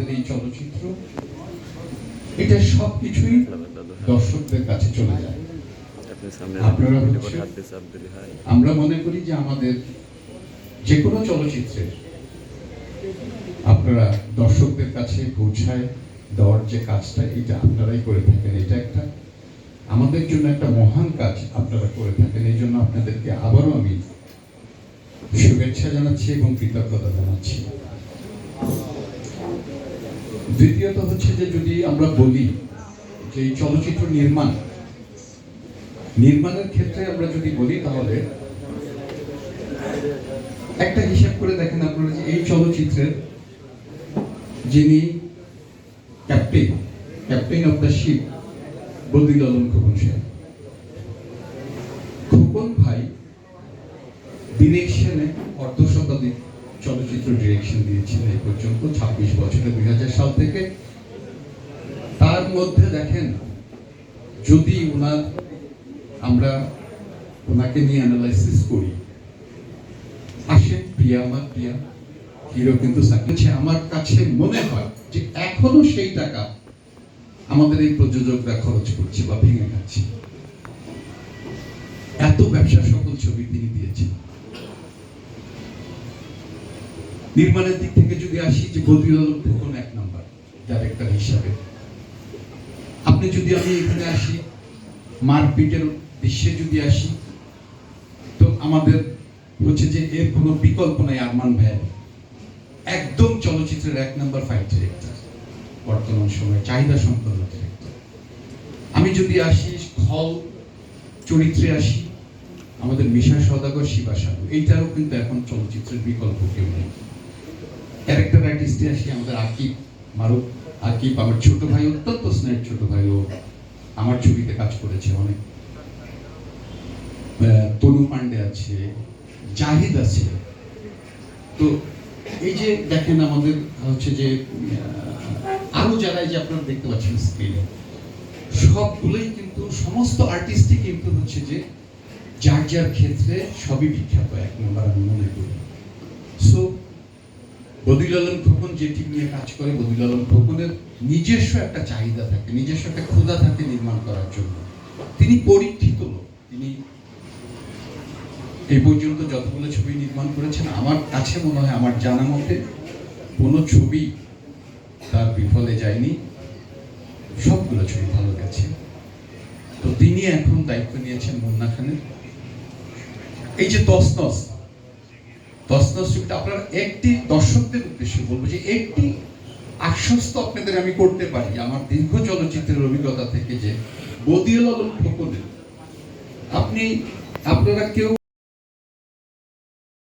আমাদের এই চলচ্চিত্র, এটা সবকিছুই দর্শকদের কাছে চলে যায়। আপনারা আমরা মনে করি যে আমাদের যে কোনো চলচ্চিত্রের আপনারা দর্শকদের কাছে পৌঁছায় দেওয়ার যে কাজটা, এটা আপনারাই করে থাকেন। এটা একটা আমাদের জন্য একটা মহান কাজ আপনারা করে থাকেন। এই জন্য আপনাদেরকে আবারও আমি শুভেচ্ছা জানাচ্ছি এবং কৃতজ্ঞতা জানাচ্ছি। দ্বিতীয়ত হচ্ছে যে যদি আমরা বলি যে এই চলচ্চিত্র নির্মাণের ক্ষেত্রে আমরা যদি বলি, তাহলে একটা হিসাব করে দেখেন আপনারা যে এই চলচ্চিত্রের যিনি captain of the ship Badiul Alam Khokon সাহেব, খোকন ভাই ডিরেকশনে অর্ধশতাধিক চলচ্চিত্র ডিরেকশন দিয়েছেন এই পর্যন্ত 26 বছরে, 2000 সাল থেকে। তার মধ্যে দেখেন, যদি আমরা ওনাকে নিয়ে অ্যানালাইসিস করি, আসে প্রিয়া হিরো কিন্তু আমার কাছে মনে হয় যে এখনো সেই টাকা আমাদের এই প্রযোজকরা খরচ করছে বা ভেঙে খাচ্ছে। এত ব্যবসা সফল ছবি তিনি দিয়েছেন। নির্মাণের দিক থেকে যদি আসি, যে বদিউল আলম খোকন 1 নাম্বার ডাইরেক্টর হিসাবে। আপনি যদি আমি এখানে আসি, মারপিটের দৃশ্যে যদি আসি, তো আমাদের হচ্ছে যে এর কোনো বিকল্প নাই। আরমান ভাই একদম চলচ্চিত্রের 1 নাম্বার ফাইট ডিরেক্টর, বর্তমান সময়ে চাহিদা সম্পন্ন ডিরেক্টর। আমি যদি আসি খল চরিত্রে আসি, আমাদের মিশা সওদাগর, শিবা সাধু, এইটারও কিন্তু এখন চলচ্চিত্রের বিকল্প কেউ নেই। ক্যারেক্টার আর্টিস্টে আসি, আমাদের আকিব আমার ছোট ভাই, অত্যন্ত স্নেহের ছোট ভাই, ও আমার ছবিতে কাজ করেছে অনেক। তনু পান্ডে আছে, জাহিদ আছে। তো এই যে দেখেন আমাদের হচ্ছে যে আরো যারা যে আপনারা দেখতে পাচ্ছেন স্ক্রিনে, সবগুলোই কিন্তু সমস্ত আর্টিস্টই কিন্তু হচ্ছে যে যার ক্ষেত্রে সবই বিখ্যাত 1 নম্বর আমি মনে করি। সো বদিউল আলম খোকন যে টিম নিয়ে কাজ করে, বদিউল আলম খোকনের নিজস্ব একটা চাহিদা থাকে, নিজস্ব একটা ক্ষুধা থাকে নির্মাণ করার জন্য। তিনি পরীক্ষিত লোক। তিনি এই পর্যন্ত যতগুলো ছবি নির্মাণ করেছেন, আমার কাছে মনে হয়, আমার জানা মতে কোনো ছবি তার বিফলে যায়নি, সবগুলো ছবি ভালো গেছে। তো তিনি এখন দায়িত্ব নিয়েছেন মুন্না খানের। এই যে তসনস ছবিটা, আপনারা একটি দর্শকদের উদ্দেশ্যে বলবো যে একটি আশ্বস্ত আপনাদের আমি করতে পারি আমার দীর্ঘ চলচ্চিত্রের অভিজ্ঞতা থেকে, যে বদিউল আলম খোকনের আপনারা কেউ